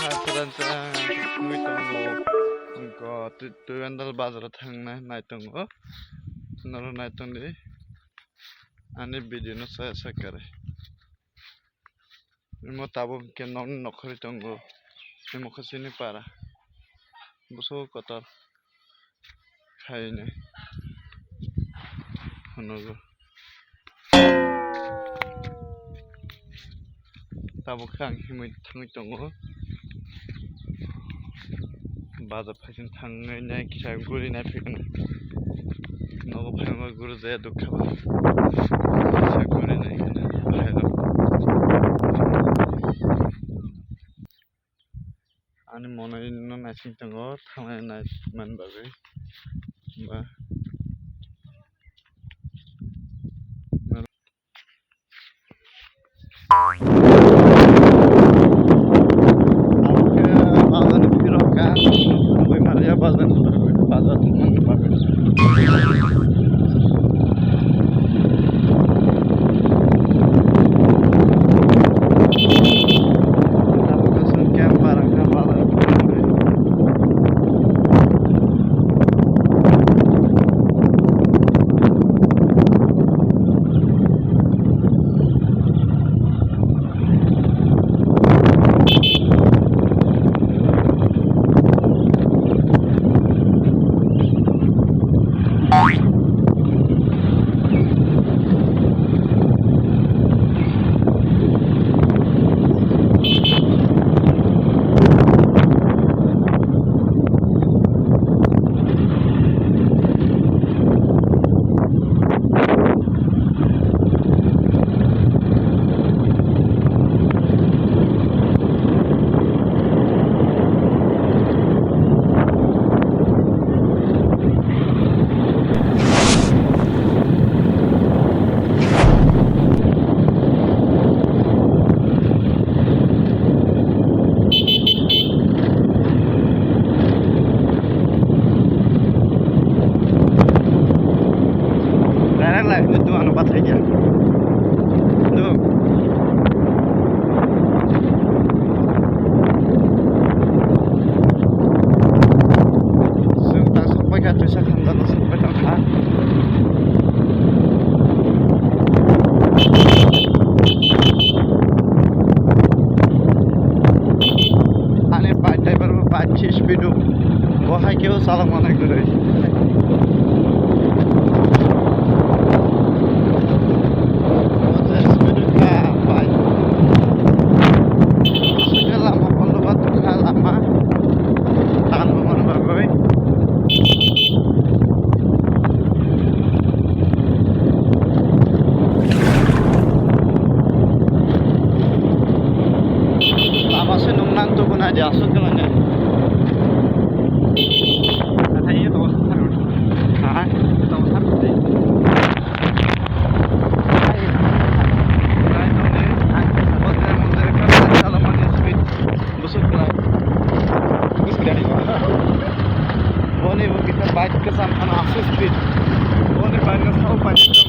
terancang nui tongo ko tuyandal bazar thangna nai tongo noro nai tongdi ani video no sakare imo tabo ke non nokhori tongo imo khasini para buso kotor khaine honogo tabo khang himui thangui tongo bazar phaisin thangai nai kisa guri nai phikana nogo phangwa guru jaya dukhaba kisa guri nai kana bhairo ani monai no naising tongo thangai nai man bagui ba itu anu baterainya tuh sudah sampai ke desa Kandang sampai tengah ane Pak driver Pak speed wahai kau salah mana guys aja asuk kan ya katanya tahu harus tahu harus deh busuk lah bus dari mana kita baik ke sana asus speed boleh banyak tahu banyak